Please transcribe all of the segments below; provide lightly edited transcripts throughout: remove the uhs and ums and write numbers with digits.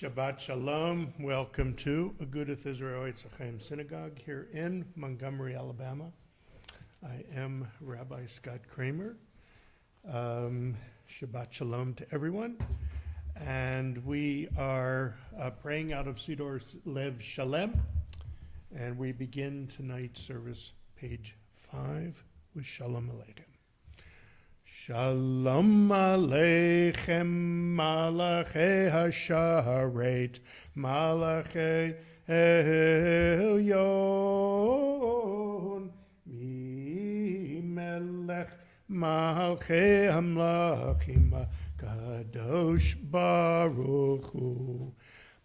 Shabbat Shalom. Welcome to Agudath Israel Etz Ahayem Synagogue here in Montgomery, Alabama. I am Rabbi Scott Kramer. Shabbat Shalom to everyone. And we are praying out of Sidor's Lev Shalem. And we begin tonight's service, page 5, with Shalom Aleichem. Shalom Aleichem, Malachei Hasharet, Malachei Elyon, Mimelech Malchei Hamlachim, Kadosh Baruch Hu.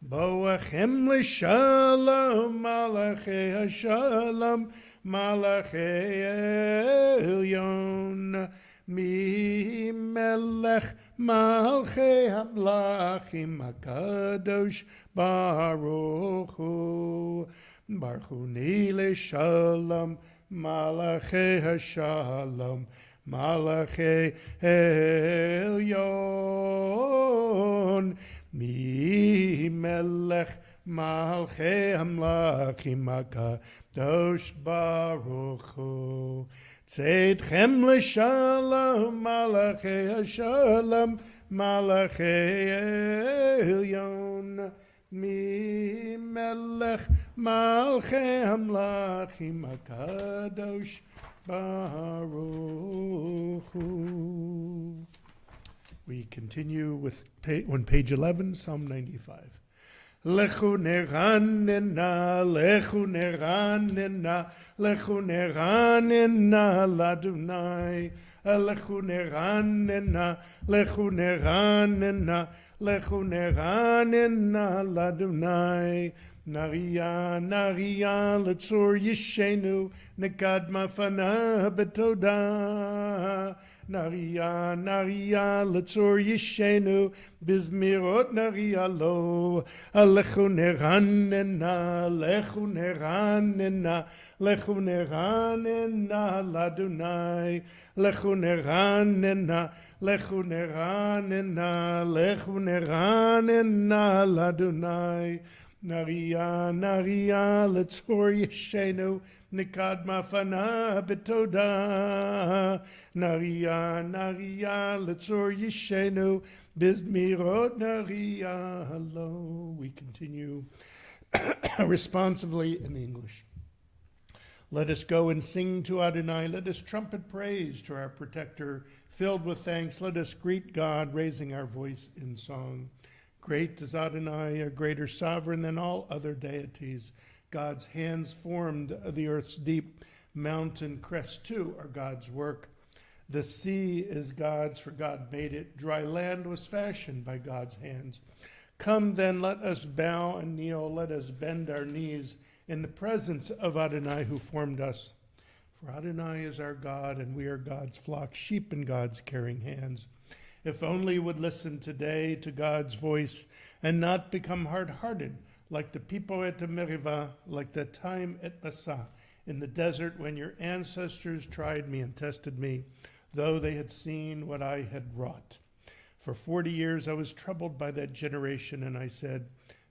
Boachem l'shalom, Malachei Hashalom, Malachei Elyon, Mi melech malchei hamlachim hakadosh baruch hu. Barchuni l'shalom malachei hashalom malachei elyon. Mi melech malchei hamlachim hakadosh baruch hu. Tzedchem l'shalom, malachei hashalom, malachei elyon, mi melech malchei hamlachim hakadosh baruch hu. We continue with on page 11, Psalm 95. Lechu neranena, lechu neranena, lechu neranena ladunai. Lechu neranena, lechu neranena, lechu neranena ladunai. Naria, naria, letzor yishenu, nekad mafana betoda. Naria, naria, letzor yishenu, bizmirot naria lo. Lechu neranena, lechu neranena, lechu neranena ladunai. Lechu neranena, lechu neranena, lechu neranena ladunai. Naria, naria, letzor yishenu, nikad mafana betoda. Naria, naria, letzor yishenu, bizmirot naria lo. We continue responsively in English. Let us go and sing to Adonai. Let us trumpet praise to our protector. Filled with thanks, let us greet God, raising our voice in song. Great is Adonai, a greater sovereign than all other deities. God's hands formed the earth's deep. Mountain crests too are God's work. The sea is God's, for God made it. Dry land was fashioned by God's hands. Come then, let us bow and kneel. Let us bend our knees in the presence of Adonai who formed us. For Adonai is our God, and we are God's flock, sheep in God's caring hands. If only would listen today to God's voice and not become hard-hearted like the people at the Merivah, like the time at Massah in the desert when your ancestors tried me and tested me, though they had seen what I had wrought. For 40 years I was troubled by that generation, and I said,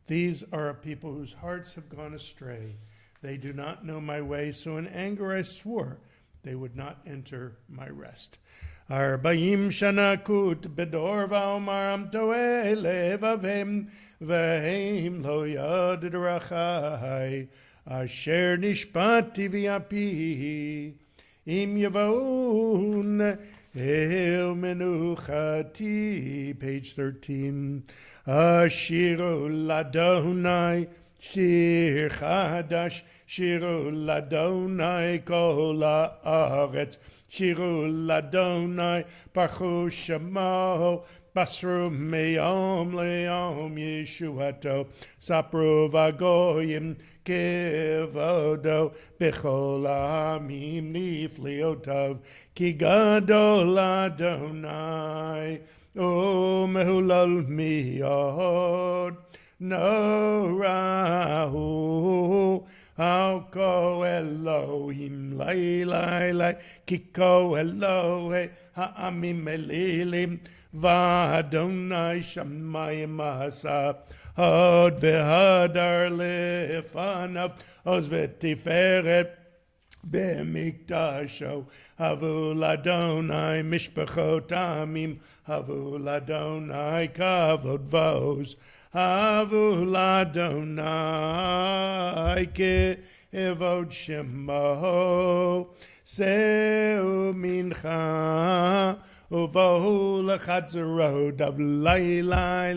these are a people whose hearts have gone astray. They do not know my way, so in anger I swore they would not enter my rest. Arbaim shana kut bedor va'omar amtoe levavim ve'im lo yad drachai asher nishpati v'yapi im yavon el menuchati. Page 13. Ashiru ladonai shir chadash shiru ladonai kol haaretz. Shiru ladonai baruch shemo basru meyom le'yom yeshuato sapru v'goyim kevodo b'chol ha'amim nifliotov ki gadol Adonai o mehulal miyod norahu. I'll go Elohim, lai, lai, lai, kiko Elohe, ha'amim elilim, v'adonai shamayim mahasa, Hod v'hadar lefanav, Oz v'tiferet במקדשו, הבו לאדוני משפחות עמים, הבו לאדוני כבוד ועוז, הבו לאדוני כבוד שמו, שאו מנחה ובואו לחצרות, אבלי לי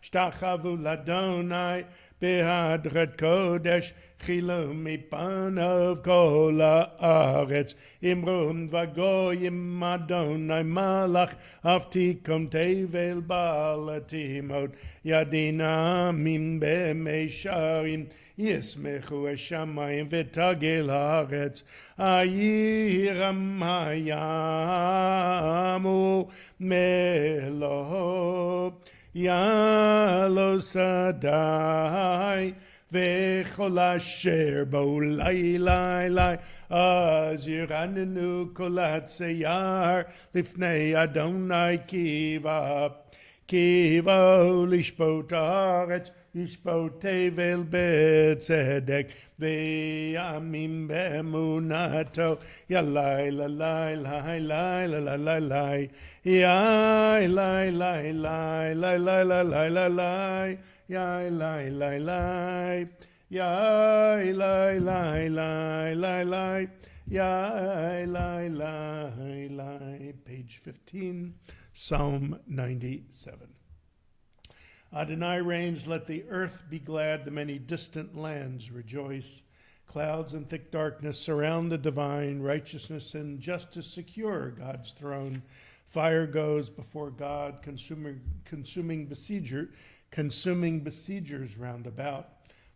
שתחוו לאדוני בהדרת קודש, חילו מפניו כל הארץ, אמרום וגויים אדוני מלך, אף תיקום תבל בעלתימות, ידין עמים במישרים, ישמחו השמיים ותגל הארץ, הירם הים ומלואו, יעלו שדי, וכל אשר בו לי, אז ירננו כל הצייר לפני אדוני קיבו לשפוט הארץ, ישפוט תבל בצדק, ויאמין באמונתו, ילי לי לי לי לי לי לי לי, יי לי לי לי לי לי לי לי לי, יי לי לי לי, יי לי לי לי לי לי, יי לי לי לי. Page 15, Psalm 97. Adonai reigns, let the earth be glad, the many distant lands rejoice. Clouds and thick darkness surround the divine, righteousness and justice secure God's throne. Fire goes before God, consuming besiegers round about.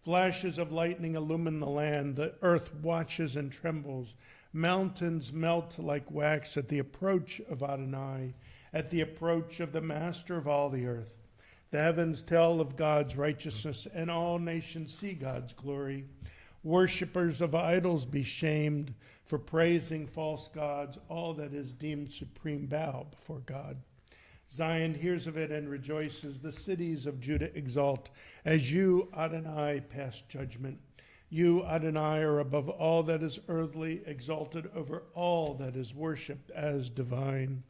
Flashes of lightning illumine the land, the earth watches and trembles. Mountains melt like wax at the approach of Adonai, at the approach of the master of all the earth. The heavens tell of God's righteousness, and all nations see God's glory. Worshippers of idols be shamed, for praising false gods. All that is deemed supreme bow before God. Zion hears of it and rejoices. The cities of Judah exult, as you, Adonai, pass judgment. You, Adonai, are above all that is earthly, exalted over all that is worshipped as divine.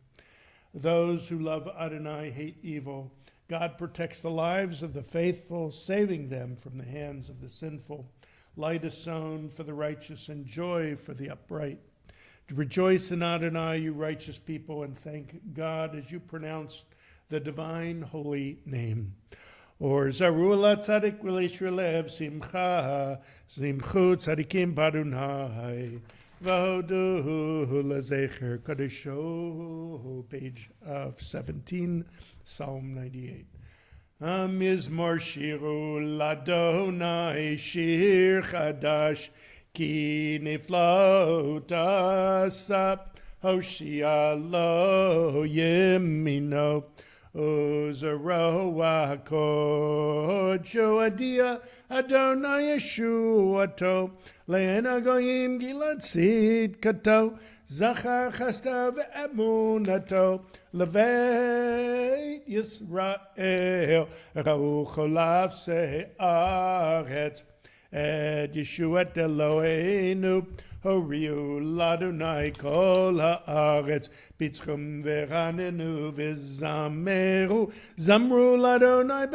Those who love Adonai hate evil. God protects the lives of the faithful, saving them from the hands of the sinful. Light is sown for the righteous and joy for the upright. Rejoice in Adonai, you righteous people, and thank God as you pronounce the divine holy name. Or Zaru la tzadik v'leishur lev simcha, simchu tzadikim b'Adonai, v'hodu lezecher kadesho. Page 17, Psalm 98. Mizmor shiru ladonai shir chadash, ki niflaot asap, hoshia lo yemino, uzaro hakodsho adia, Adonai Yeshuato, le'en goyim gilad tzidkato, zachar chasta ve'emunato, Leveit Yisrael, ra'u cholav se'aretz, et Yeshuat Eloheinu, horiu l'Adonai kol ha'aretz, bitzchum ve'ranenu v'zameru, zamru l'Adonai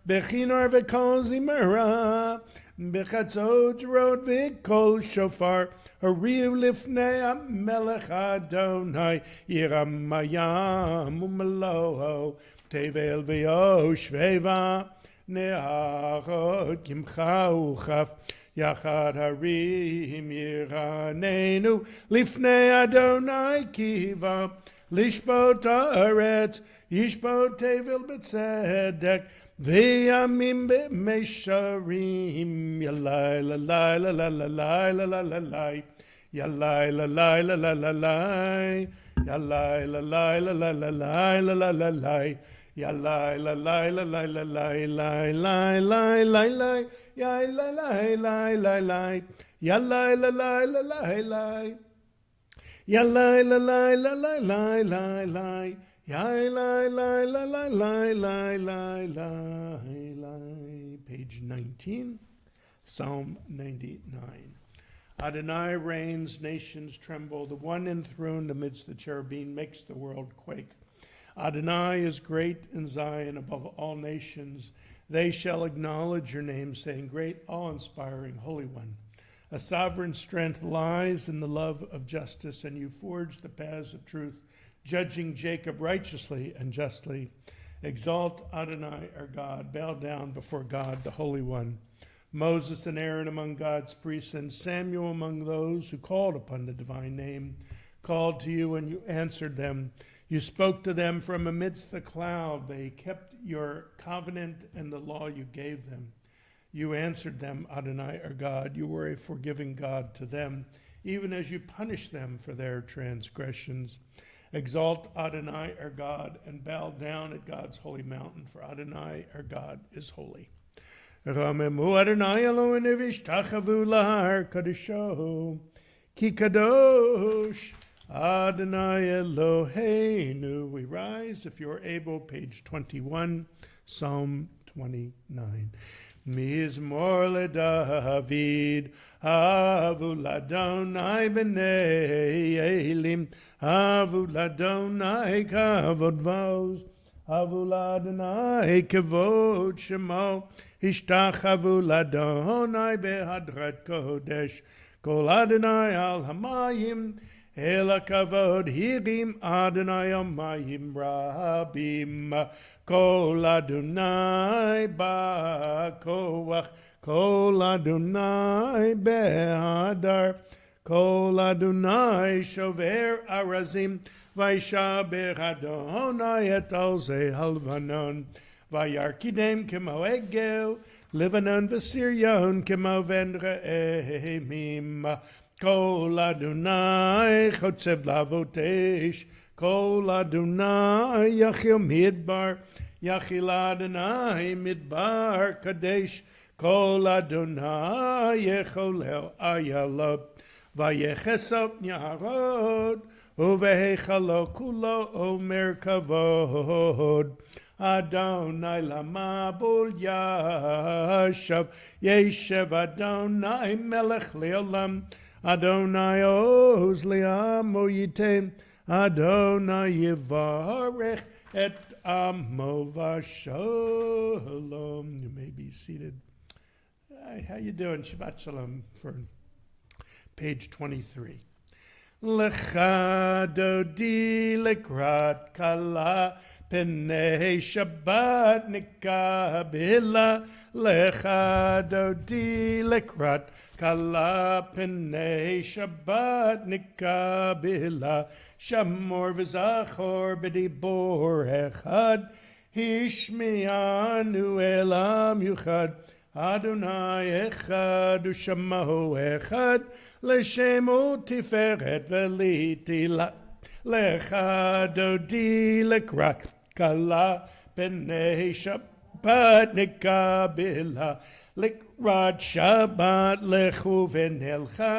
bechinar ve'kol zimera, bechatzot rod ve'kol shofar, horiu lifnei ha'melech Adonai, yiram hayam u'meloho, tevel ve'yoshveva, ne'arot kimcha uchaf, Yachad harim yiranenu, lifnei Adonai kiva, lishbot haaretz, yishbot tevel b'tzedek, v'yamim b'meisharim, yalai lalai lalai lalai lalai lalai, yalai lalai lalai lalai, yalai lalai lalai lalai lalai lalai, yalai lalai lalai lalai lalai lalai lalai, Yai lai lai lai lai lai, ya lai la lai la lai lai, ya lai la lai la lai lai lai lai, Yai lai lai lai lai lai lai lai lai lai. Page 19, Psalm 99. Adonai reigns, nations tremble. The one enthroned amidst the cherubim makes the world quake. Adonai is great in Zion above all nations. They shall acknowledge your name, saying, Great, awe-inspiring, Holy One. A sovereign strength lies in the love of justice, and you forge the paths of truth, judging Jacob righteously and justly. Exalt Adonai, our God. Bow down before God, the Holy One. Moses and Aaron among God's priests, and Samuel among those who called upon the divine name, called to you, and you answered them. You spoke to them from amidst the cloud. They kept your covenant and the law you gave them. You answered them, Adonai, our God. You were a forgiving God to them, even as you punished them for their transgressions. Exalt Adonai, our God, and bow down at God's holy mountain, for Adonai, our God, is holy. Ramemu Adonai Eloheinu v'ishtachavu lahar kadisho, ki kadosh Adonai Eloheinu. We rise, if you're able, page 21, Psalm 29. Mizmor leDavid, havu ladonai b'nei Elim, havu ladonai kavod vos, havu ladonai kavod shemo, ishtachavu ladonai behadrat kodesh, kol Adonai al hamayim, El kavod hirim Adonai amayim rabim, kol Adonai ba'koach, kol Adonai behadar, kol Adonai shover arazim, vayshaber Adonai et alzei halvanon, vayarkidem kemo egel, Lebanon v'Sirion kemo ven re'emim, Kol Adonai chotzev lavotesh, Kol Adonai yachil midbar, Yachil Adonai midbar kadesh, Kol Adonai yecholel ayalot, Vayechesot nyarod, Uvehechalo kulo omer kavod, Adonai lamabul yashav, Yeshev Adonai melech leolam, Adonai oz li'amo yitem, Adonai yivarech et amo v'shalom. You may be seated. Hi, how you doing? Shabbat shalom for page 23. Lecha dodi lekrat kala Pnei Shabbat nikabila, lecha dodi lekrat kala. Pnei Shabbat nikabila, shamor v'zachor b'dibor echad, hishmianu elam yuchad. Adonai echad u'shamahu echad, l'shemo tiferet v'litila. Lecha dodi lekrat Kala Pnei Shabbat nikabila, Likrat Shabbat lechu v'nelcha,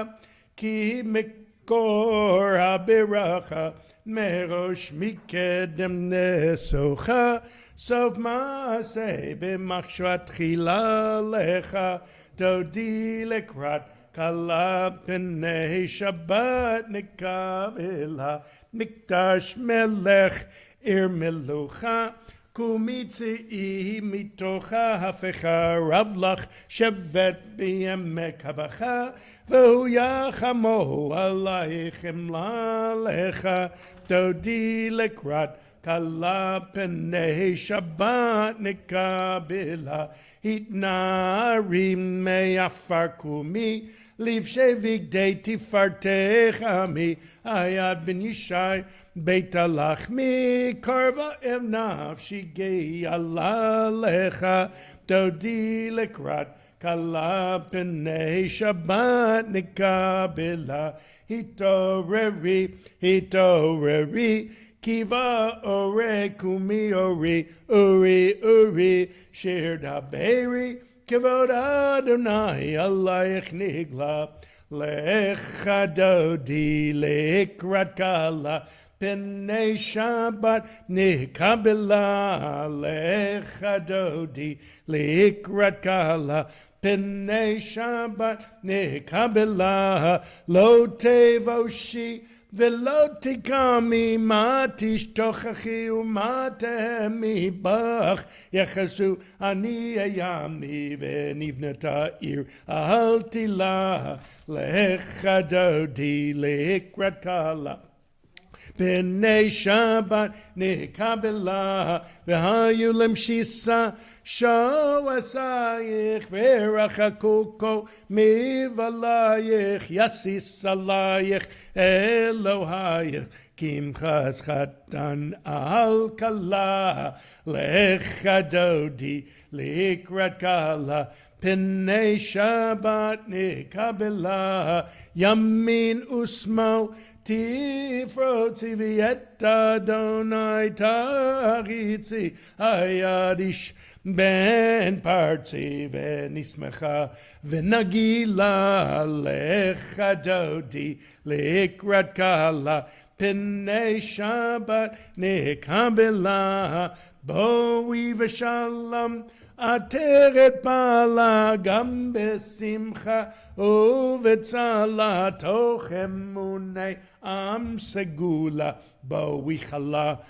Ki mikor habiracha, Merosh mikedem nesocha, Sof maaseh b'machshat tchila. Lecha dodi lekrat Kala Pnei Shabbat nikabila, Mikdash melech ir melucha, kumitzi mitocha hafecha ravlach shevet b'yemek habacha, v'hu yachamo alaychem lalecha dodi lekrat kala pnei Shabbat nikabila, hitnarim me'afar kumi, Liv shevig de tifartechami, Ayad ben Yishai, Beit alachmi, Karva emnav, Shigei Allah lecha, Dodi lekrat, Kala pnei Shabbat nikabila, Hitoreri, Kiva ore kumi uri, Shir daberi, Kavod Adonai alayich nigla, lecha dodi lekrat kala, P'nei Shabbat nikabela lecha dodi likrat kala. P'nei Shabbat nikabela lo tevoshi v'lo tikami ma tishtochachi u'ma tehemi bach yechasu ani ayami v'nivnata ir al tila lecha dodi likrat kala. B'nei Shabbat nikabela v'hayu lemshisa shoasayich v'rachakuko mivalayich yasis alayich Elohayich kimchas chatan al kala lecha dodi likrat kala. P'nei Shabbat nikabela yamin usmo Tifrotzi v'yeta Adonai taritzi hayadish ben partzi v'nismecha v'nagila lecha dodi likrat kala. P'nei Shabbat nikabela boi v'shalom Ateret bala gam besimcha uvetzala tochem munei am segula boichala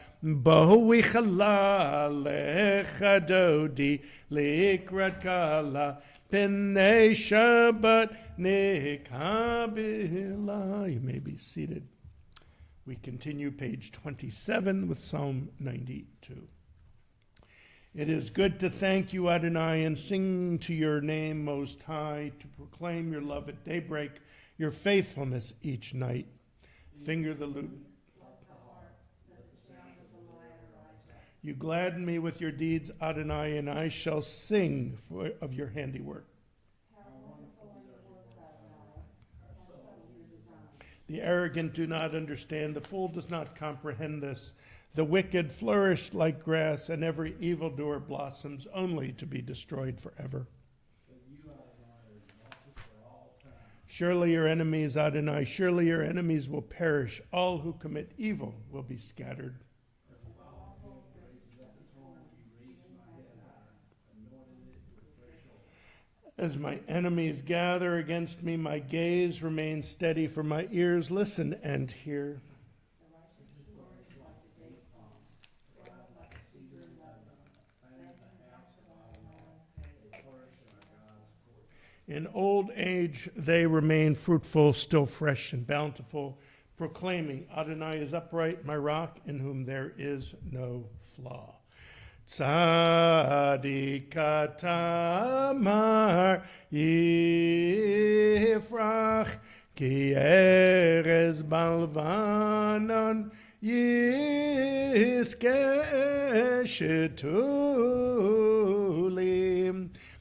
lecha dodi likrat kala. P'nei Shabbat nikabela. You may be seated. We continue page 27 with Psalm 92. It is good to thank you, Adonai, and sing to your name most high, to proclaim your love at daybreak, your faithfulness each night. Finger the lute. You gladden me with your deeds, Adonai, and I shall sing of your handiwork. The arrogant do not understand, the fool does not comprehend this. The wicked flourish like grass, and every evildoer blossoms only to be destroyed forever. Surely your enemies, Adonai, surely your enemies will perish. All who commit evil will be scattered. As my enemies gather against me, my gaze remains steady, for my ears listen and hear. In old age they remain fruitful, still fresh and bountiful, proclaiming, Adonai is upright, my rock, in whom there is no flaw. Tzadik tamar yifrach ki erez balvanon yiske shetulim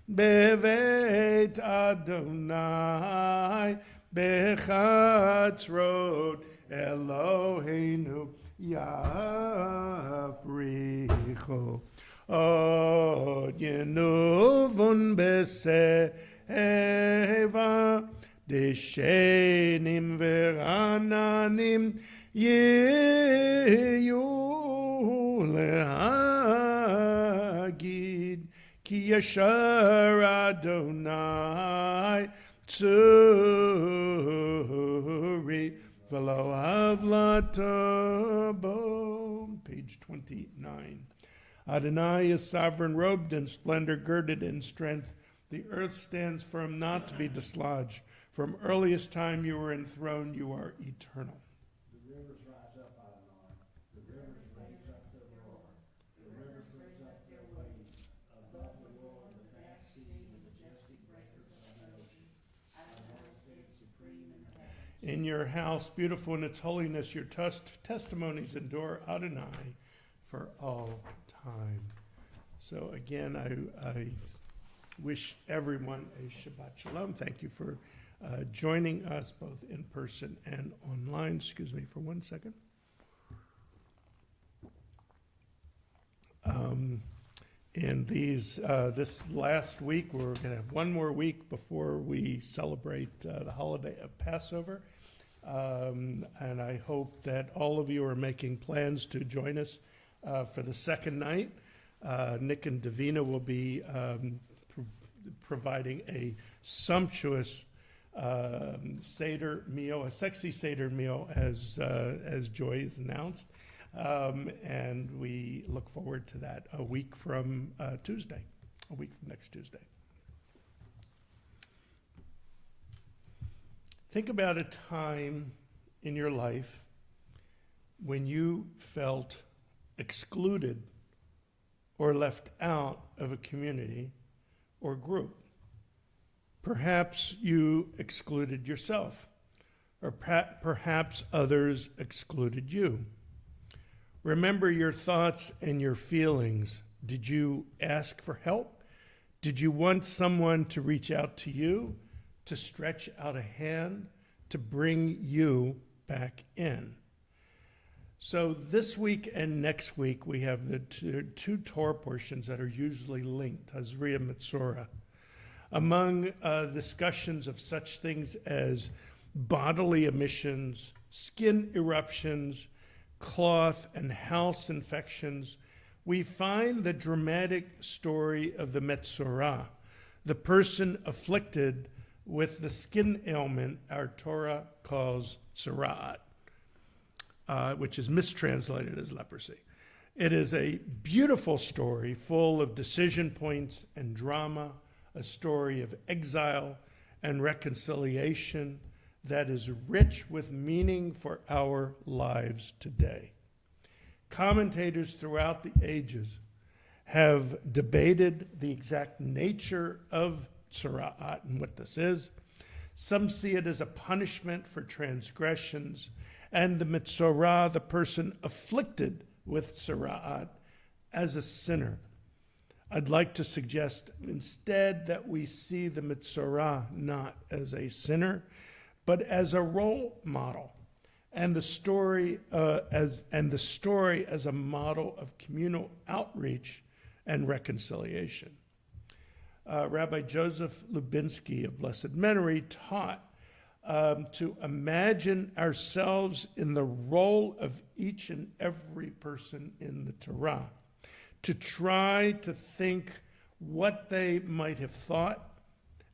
Beveit Adonai bechatzrot Eloheinu yafricho od yenuvun beseva deshenim verananim yeyu lehagid Ki yashar Adonai tzuri v'lo havlatabo. Page 29. Adonai is sovereign, robed in splendor, girded in strength. The earth stands firm, not to be dislodged. From earliest time you were enthroned, you are eternal. The rivers rise up, Adonai. The rivers raise up their roar. The rivers raise up their waves. Above the roar of the vast sea, the majestic breakers of the ocean. Adonai stands supreme in heaven. In your house, beautiful in its holiness, your testimonies endure, Adonai, for all time. So again, I wish everyone a Shabbat Shalom. Thank you for joining us both in person and online. Excuse me for 1 second. And this last week, we're going to have one more week before we celebrate the holiday of Passover. And I hope that all of you are making plans to join us for the second night. Nick and Davina will be providing a sumptuous Seder meal, a sexy Seder meal, as Joy has announced. And we look forward to that a week from Tuesday, a week from next Tuesday. Think about a time in your life when you felt excluded or left out of a community or group. Perhaps you excluded yourself, or perhaps others excluded you. Remember your thoughts and your feelings. Did you ask for help? Did you want someone to reach out to you, to stretch out a hand, to bring you back in? So this week and next week, we have the two Torah portions that are usually linked, Tazria Metzora. Among discussions of such things as bodily emissions, skin eruptions, cloth and house infections, we find the dramatic story of the Metzorah, the person afflicted with the skin ailment our Torah calls tzara'at, which is mistranslated as leprosy. It is a beautiful story full of decision points and drama, a story of exile and reconciliation that is rich with meaning for our lives today. Commentators throughout the ages have debated the exact nature of tzara'at and what this is. Some see it as a punishment for transgressions, and the Metzorah, the person afflicted with tzara'at, as a sinner. I'd like to suggest instead that we see the Metzorah not as a sinner, but as a role model, and the story as a model of communal outreach and reconciliation. Rabbi Joseph Lubinsky of blessed memory taught to imagine ourselves in the role of each and every person in the Torah, to try to think what they might have thought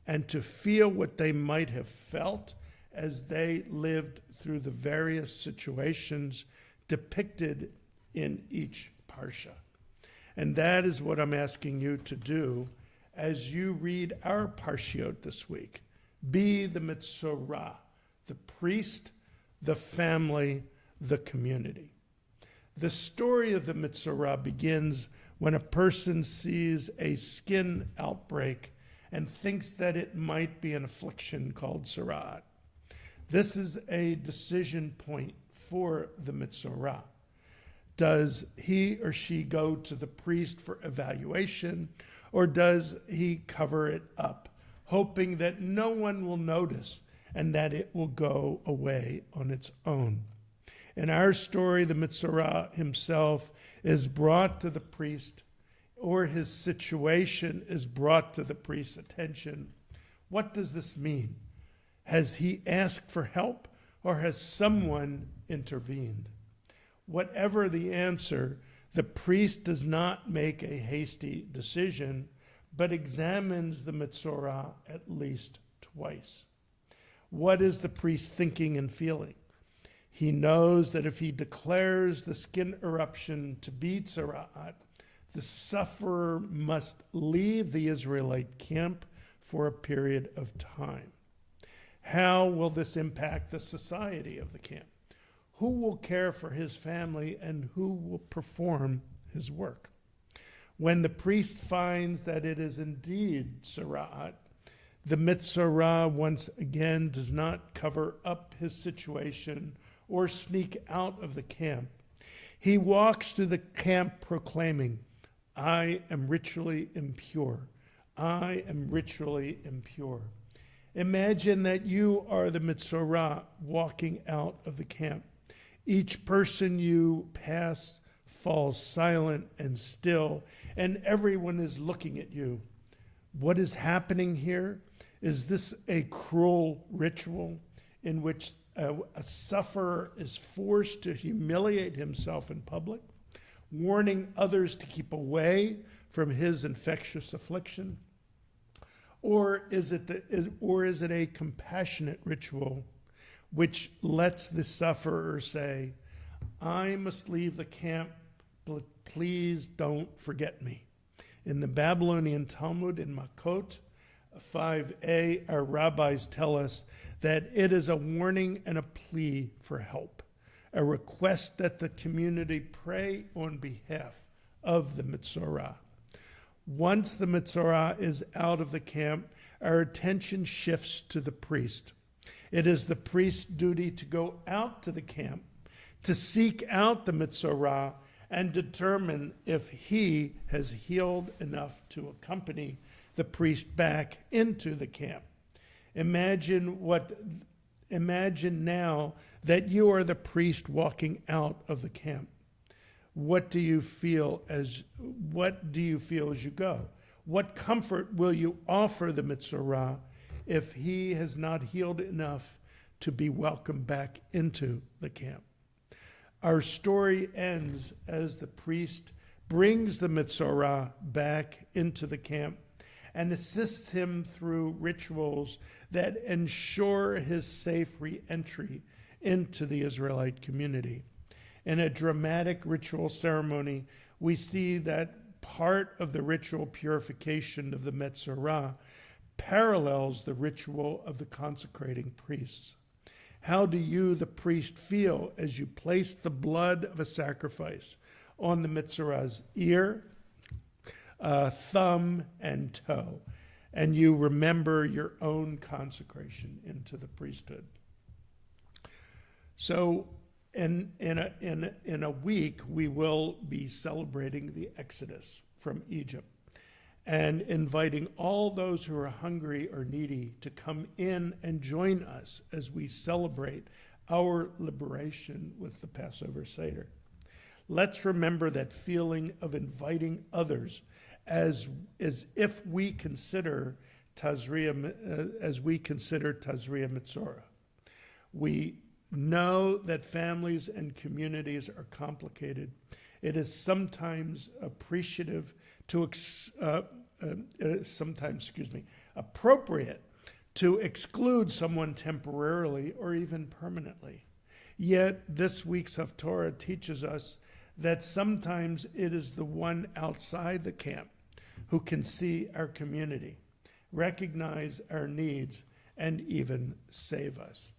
and to feel what they might have felt as they lived through the various situations depicted in each parsha. And that is what I'm asking you to do as you read our parshiot this week. Be the Metzorah, the priest, the family, the community. The story of the Metzorah begins when a person sees a skin outbreak and thinks that it might be an affliction called tzara'at. This is a decision point for the Metzorah. Does he or she go to the priest for evaluation, or does he cover it up, hoping that no one will notice and that it will go away on its own? In our story, the Metzorah himself is brought to the priest, or his situation is brought to the priest's attention. What does this mean? Has he asked for help, or has someone intervened? Whatever the answer, the priest does not make a hasty decision, but examines the Metzorah at least twice. What is the priest thinking and feeling? He knows that if he declares the skin eruption to be tzara'at, the sufferer must leave the Israelite camp for a period of time. How will this impact the society of the camp? Who will care for his family and who will perform his work? When the priest finds that it is indeed tzara'at, the Metzorah once again does not cover up his situation or sneak out of the camp. He walks through the camp proclaiming, "I am ritually impure. I am ritually impure." Imagine that you are the Metzorah walking out of the camp. Each person you pass falls silent and still, and everyone is looking at you. What is happening here? Is this a cruel ritual in which a sufferer is forced to humiliate himself in public, warning others to keep away from his infectious affliction? Or is it a compassionate ritual which lets the sufferer say, I must leave the camp, but please don't forget me? In the Babylonian Talmud in Makot 5a, our rabbis tell us that it is a warning and a plea for help, a request that the community pray on behalf of the Mitzorah. Once the Mitzorah is out of the camp, our attention shifts to the priest. It is the priest's duty to go out to the camp, to seek out the Mitzorah and determine if he has healed enough to accompany the priest back into the camp. Imagine now that you are the priest walking out of the camp. What do you feel as you go? What comfort will you offer the Mitzorah if he has not healed enough to be welcomed back into the camp? Our story ends as the priest brings the Mitzorah back into the camp and assists him through rituals that ensure his safe re-entry into the Israelite community. In a dramatic ritual ceremony, we see that part of the ritual purification of the Mitzorah parallels the ritual of the consecrating priests. How do you, the priest, feel as you place the blood of a sacrifice on the Mitzorah's ear, thumb, and toe, and you remember your own consecration into the priesthood? So in a week, we will be celebrating the Exodus from Egypt and inviting all those who are hungry or needy to come in and join us as we celebrate our liberation with the Passover Seder. Let's remember that feeling of inviting others as if we consider Tazria Mitzorah. We know that families and communities are complicated. It is sometimes appropriate to exclude someone temporarily or even permanently. Yet this week's Haftorah teaches us that sometimes it is the one outside the camp who can see our community, recognize our needs, and even save us.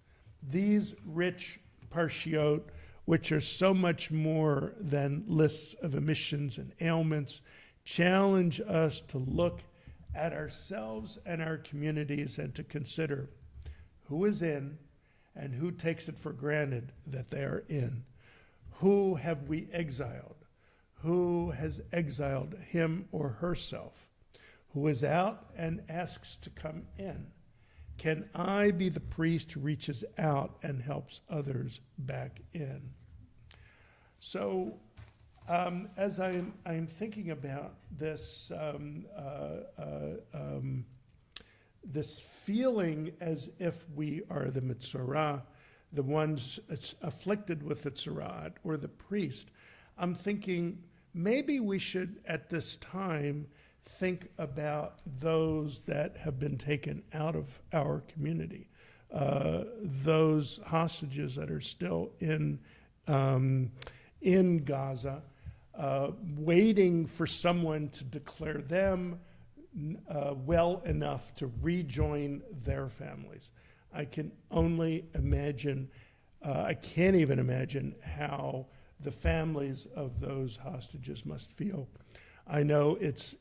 These rich parshiot, which are so much more than lists of omissions and ailments, challenge us to look at ourselves and our communities and to consider who is in and who takes it for granted that they are in. Who have we exiled? Who has exiled him or herself? Who is out and asks to come in? Can I be the priest who reaches out and helps others back in? So, as I'm thinking about this, this feeling as if we are the Mitzorah, the ones afflicted with the tzaraat, or the priest, I'm thinking maybe we should, at this time, think about those that have been taken out of our community, those hostages that are still in Gaza, waiting for someone to declare them well enough to rejoin their families. I can only imagine, I can't even imagine how the families of those hostages must feel. I know it's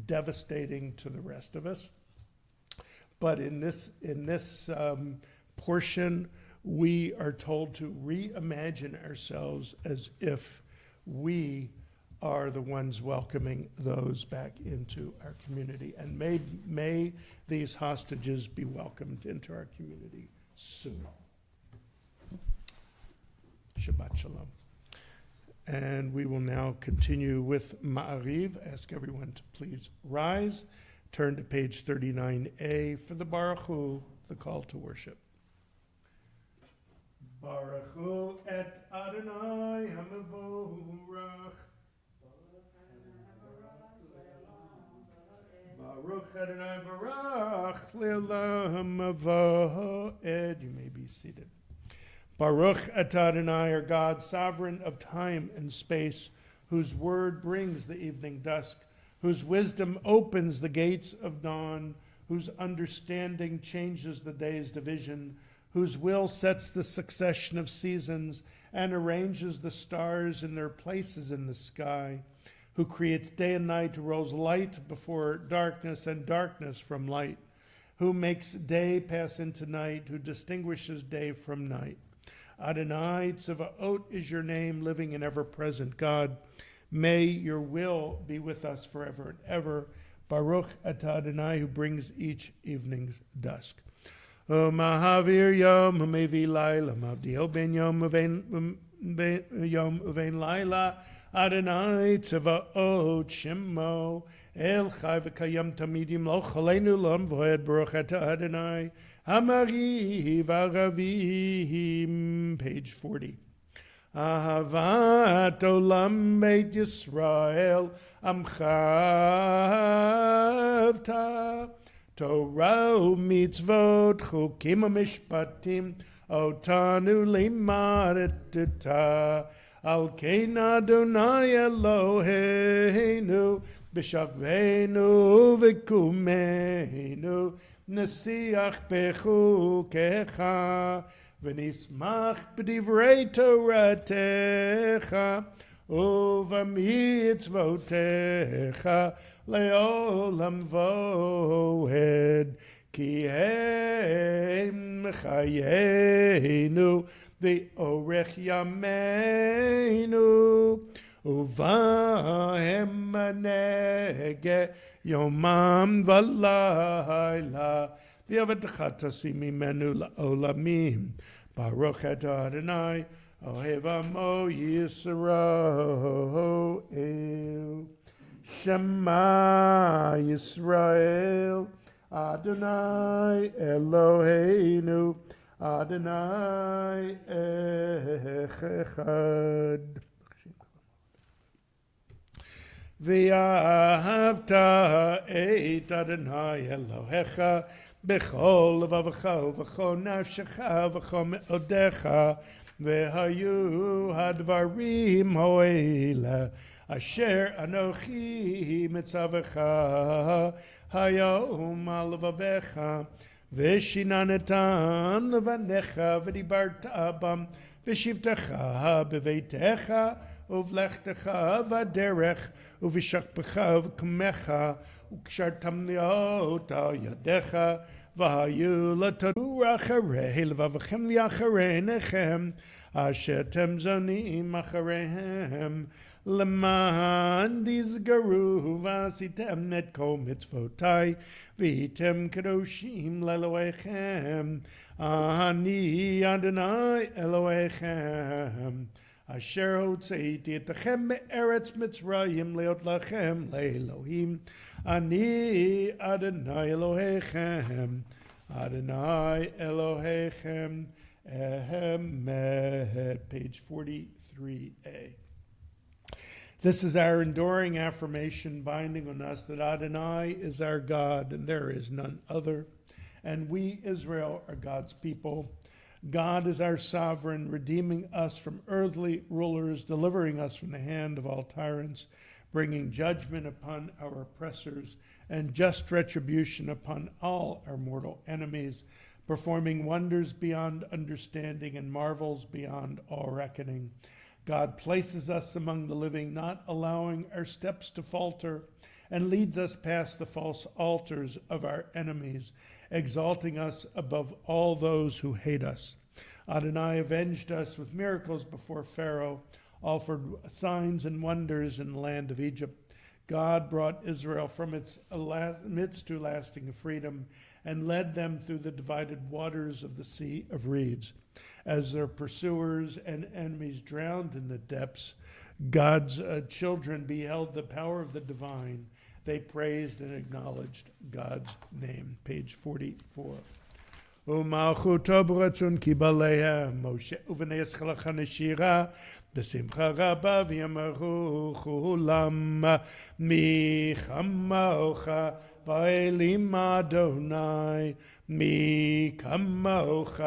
devastating to the rest of us, but in this portion, we are told to reimagine ourselves as if we are the ones welcoming those back into our community. And may these hostages be welcomed into our community soon. Shabbat Shalom. And we will now continue with Ma'ariv. Ask everyone to please rise. Turn to page 39a for the Baruch Hu, the call to worship. Baruch hu et Adonai hamavorach. Baruch Adonai Barach Le'olam Avoed. You may be seated. Baruch et Adonai, our God, sovereign of time and space, whose word brings the evening dusk, whose wisdom opens the gates of dawn, whose understanding changes the day's division, whose will sets the succession of seasons and arranges the stars in their places in the sky, who creates day and night, who rolls light before darkness and darkness from light, who makes day pass into night, who distinguishes day from night. Adonai Tzavaot is your name, living and ever-present God. May your will be with us forever and ever. Baruch atah Adonai, who brings each evening's dusk. O Mahavir Yom Mevi Laila, Mavdio Ben Yom Uvein Laila, Adonai Tzavaot Shemo, El Chai V'Kayam Tamidim Lo Cholenu Lam Voed, Baruch atah Adonai, Hamari V'Aravim, page 40. Ahavat Olam Beit Yisrael, Amchavta, Torah u'mitzvot, chukim u'mishpatim, otanu limadetita, al kein Adonai Eloheinu, b'shakvenu v'kumeinu, nesiach bechukecha, v'nismach b'divrei Toratecha, uv'mitzvotecha, le'olam voed, ki hem chayenu, v'orech yameinu, uvahem manege, yomam v'layla, v'yavedecha tasi mimenu la'olamim, Baruch atah Adonai, ohev amo Yisrael. Shema Yisrael, Adonai Eloheinu, Adonai Echad. V'ahavta et Adonai Elohecha, b'chol levavecha v'chol nafshecha v'chol me'odecha, v'hayu hadvarim ho'ela, Asher Anochi Mitzavecha Hayom Alvavecha V'shinanetan Levanecha V'dibarta Bam V'shivtecha B'veitecha Uvlechtecha V'derech Uv'shachpecha V'kamecha U'kshartam liot Al Yadecha V'hayu L'todu Acharei L'vavachem L'acharei Nechem Asher Temzonim Achareihem Leman dizgaru vasitem et kol mitzvotai vitem kadoshim leloechem ani Adonai Eloechem asher hotzeiti etachem me'eretz Mitzrayim leot lachem le'elohim ani Adonai Elohechem Adonai Elohechem ehemet, page 43a. This is our enduring affirmation binding on us that Adonai is our God and there is none other, and we, Israel, are God's people. God is our sovereign, redeeming us from earthly rulers, delivering us from the hand of all tyrants, bringing judgment upon our oppressors and just retribution upon all our mortal enemies, performing wonders beyond understanding and marvels beyond all reckoning. God places us among the living, not allowing our steps to falter, and leads us past the false altars of our enemies, exalting us above all those who hate us. Adonai avenged us with miracles before Pharaoh, offered signs and wonders in the land of Egypt. God brought Israel from its midst to lasting freedom and led them through the divided waters of the Sea of Reeds. As their pursuers and enemies drowned in the depths, God's children beheld the power of the divine. They praised and acknowledged God's name. Page 44. ומלכותו ברצון קיבליה, משה ובני ישראל חנשירה, בשמחה רבה ויאמרו כולם, מי כמוך באלים אדוני, מי כמוך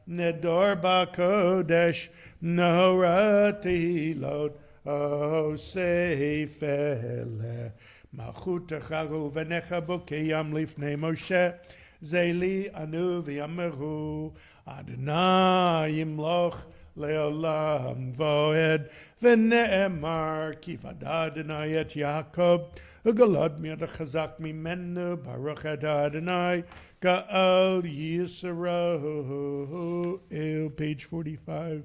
נדור בקודש, נורא תהילות אוסף אלה. מלכותך ובניך בוקיים לפני משה, זה לי אנו ויאמרו, אדוני ימלוך לעולם ועד, ונאמר כי פדה אדוני את יעקב, וגלעד מיד החזק ממנו, ברוך אתה אדוני, גאל ישראל. Page 45.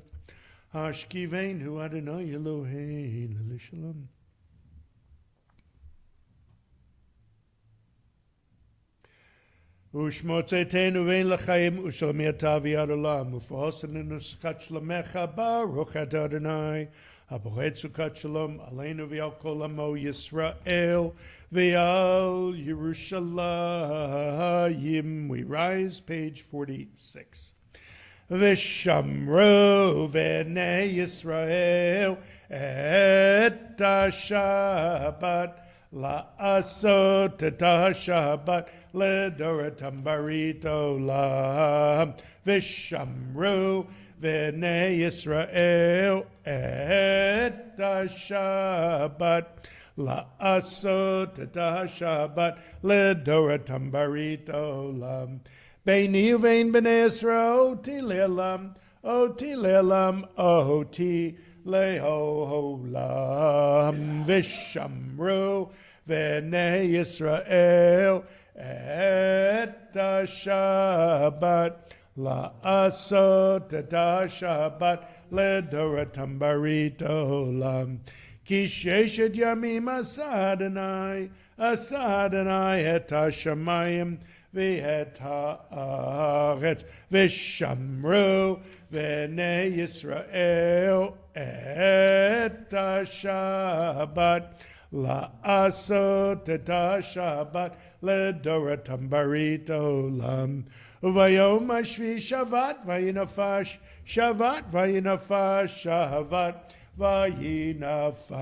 השכיבנו אדוני אלוהינו לשלום. ושמוצאתנו ואין לחיים ושלמייתה ויד עולם ופעוסנו נוסחת שלומך ברוך אתה אדוני הבורא סוכת שלום עלינו ועל כל עמו ישראל ועל ירושלים. We rise, page 46. ושמרו בני ישראל את השבת לעשות את השבת לדורתם ברית עולם. ושמרו בני ישראל את השבת לעשות את השבת לדורתם ברית עולם. ביני ובין בני ישראל אותי לעולם, אותי לעולם, אותי לעולם. ושמרו בני ישראל את השבת לעשות את השבת לדורתם ברית עולם. כי ששת ימים עשה אדוני את השמיים ואת הארץ, ושמרו בני ישראל את השבת לעשות את השבת לדורתם ברית עולם. וביום השביעי שבת וינפש, שבת וינפש, שבת וינפש.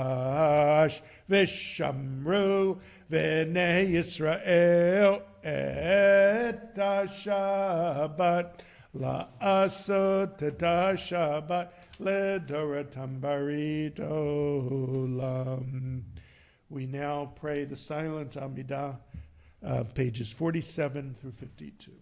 ושמרו בני ישראל את השבת לעשות את השבת לדורתם ברית עולם. We now pray the silent Amidah, pages 47 through 52.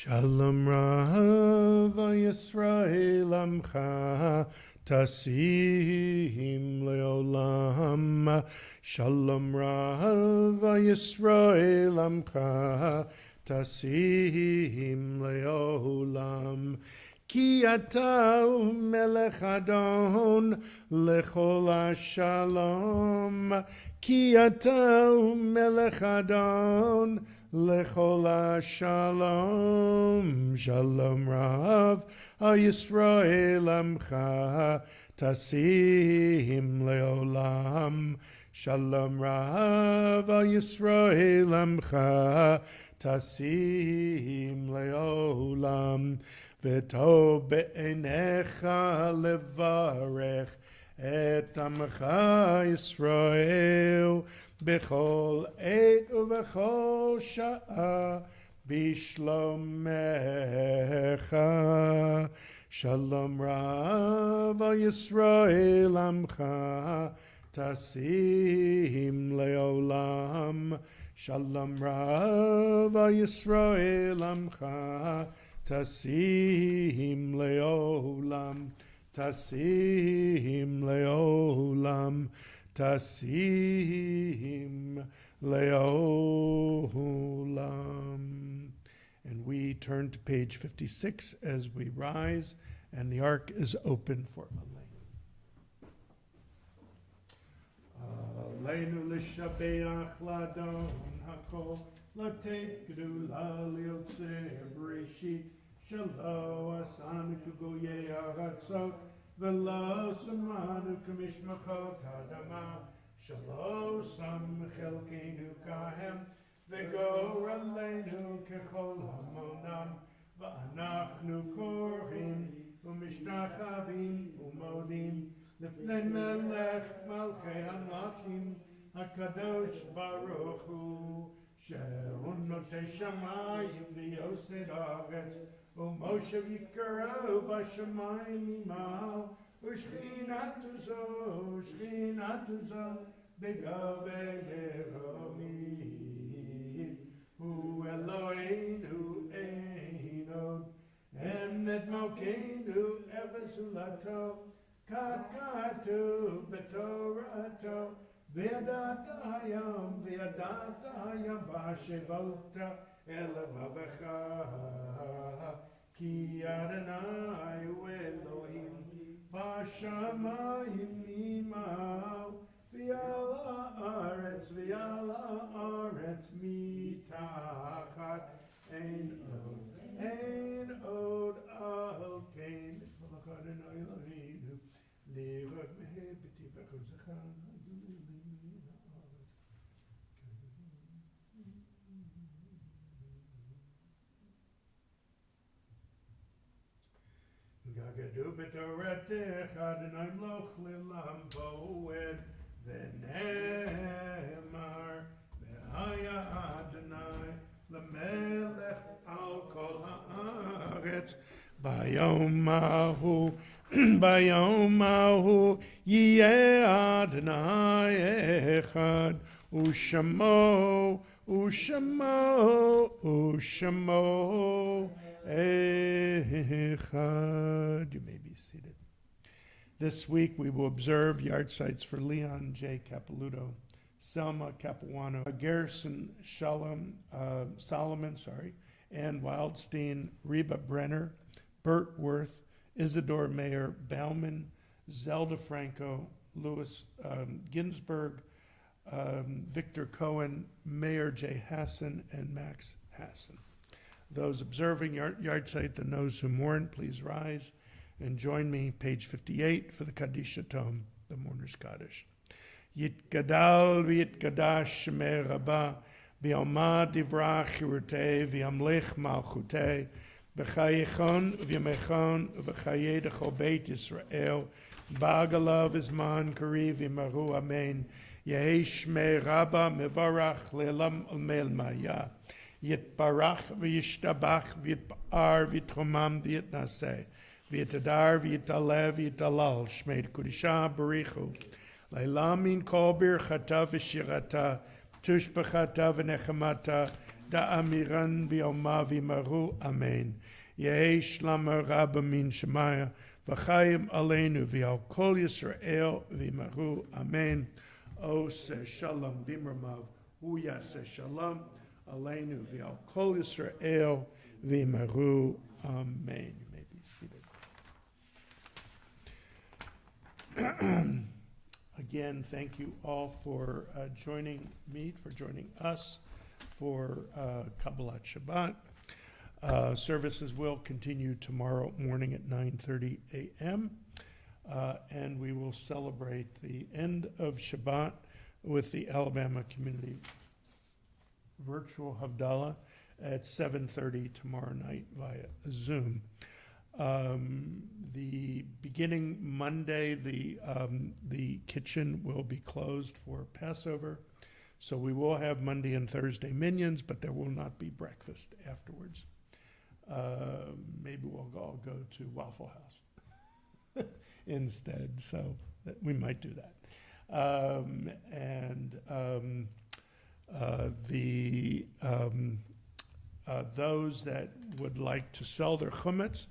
Shalom Rav Yisrael Amcha Tasim leolam. Shalom Rav Yisrael Amcha. Tasim leolam. Ki ata melech adon lechol hashalom. Ki ata melech adon lechol hashalom. Shalom Rav Yisrael Amcha. Tasim leolam. Shalom Rav Yisrael Amcha. Tasim leolam. V'tov be'enecha levarech et amcha Yisrael b'chol et uv'chol sha'a b'shlomecha. Shalom Rav Yisrael amcha tasim leolam. Shalom Rav Yisrael amcha tasim leolam, tasim leolam, tasim leolam. And we turn to page 56 as we rise, and the ark is open for Aleinu l'shabeach ladon hakol. Latet gedula liotze bereshit shelo asanu kugoye aratzot velo samanu kamishmachot hadama shelo sam chelkeinu kahem v'gor aleinu kechol hamonam v'anachnu korhim u'mishtachavim u'modim lifnei melech malchei hamlachim hakadosh baruch hu. She'un notei shamayim v'yosed haaretz u'moshe v'yikareu b'shamayim imal u'shchinatu zo b'gavei leromim hu Eloheinu ein od emet malkeinu efes ulato katu b'torato. V'yadat hayam v'ashevota elavavecha ki Adonai hu Elohim b'shamayim imal v'yal haaretz mitachat ein od al kein v'lach Adonai Eloheinu lirot mehe b'tivecha zechah. Gagadu b'toratech Adonai mloch lilam bo'ed v'nemar v'haya Adonai l'melech al kol haaretz bayom mahu yeh Adonai echad u'shamo echad. You may be seated. This week we will observe yard sites for Leon J. Capeluto, Selma Capuano, Garrison Solomon, Ann Wildstein, Reba Brenner, Bert Worth, Isidore Mayer Bauman, Zelda Franco, Louis Ginsberg, Victor Cohen, Mayor J. Hassan, and Max Hassan. Those observing yard site and those who mourn, please rise and join me, page 58, for the Kaddish Tome, the Mourner's Kaddish. Yitgadal v'yitgadash shemei rabba, b'yoma divrach chirutei, v'yamlech malchutei, b'chayechon v'yamechon, v'chayei dechol beit Yisrael, b'agalav izman kari v'yimaru amen, yehi shmei rabba mevarach le'elam u'mel maya, yitbarach v'yishtabach v'yitbar v'yitromam v'yitnaseh, v'yitadar v'yitaleh v'yitalal, shmei kudisha barichu, Leilamin kol birchata v'shirata, tushbachata v'nechamata, da'amiran b'yoma v'yimaru, amen. Yehi shlama rabba min shemaya, v'chayim aleinu v'al kol Yisrael v'mahu amen. Oseh shalom b'imramav hu yaseh shalom aleinu v'al kol Yisrael v'mahu amen. You may be seated. Again, thank you all for joining us for Kabbalat Shabbat. Services will continue tomorrow morning at 9:30 a.m. And we will celebrate the end of Shabbat with the Alabama Community Virtual Havdalah at 7:30 tomorrow night via Zoom. The beginning Monday, the kitchen will be closed for Passover, so we will have Monday and Thursday minions, but there will not be breakfast afterwards. Maybe we'll all go to Waffle House instead, so we might do that. Those that would like to sell their chametz,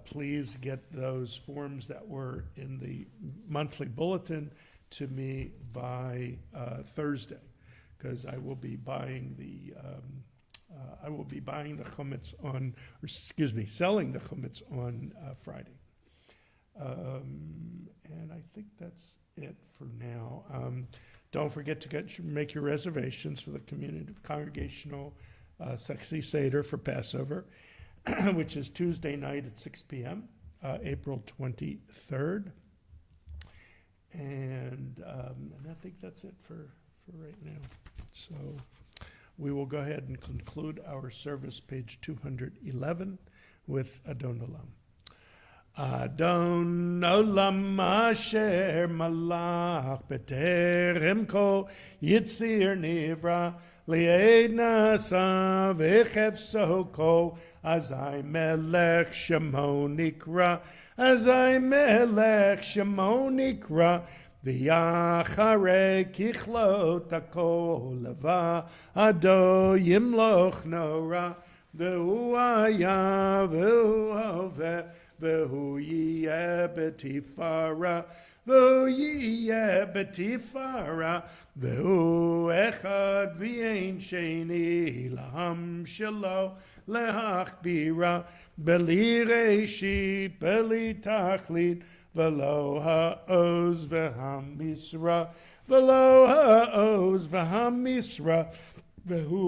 please get those forms that were in the monthly bulletin to me by Thursday, because I will be buying the chametz selling the chametz on Friday. And I think that's it for now. Don't forget to make your reservations for the community congregational Sexy Seder for Passover, which is Tuesday night at 6 p.m., April 23rd. And I think that's it for right now. So we will go ahead and conclude our service, page 211, with Adon Olam. Adon Olam asher malach b'terem kol yitzir nivra li'ed nasa v'chefso kol azai melech shemo nikra azai melech shemo nikra v'yacharei kichlot hakol leva ado yimloch nora v'hu haya v'hu hoveh v'hu yiyeh b'tifara v'hu yiyeh b'tifara v'hu echad v'yein sheni l'ham shelo lehachbira b'li reshit b'li tachlit v'lo ha'oz v'hamisra v'lo ha'oz v'hamisra v'hu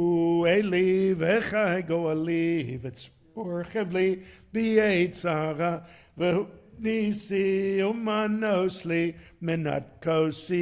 eli v'chai go'ali v'tzor chevli b'yetzara v'hu nisi umanosli menat kosi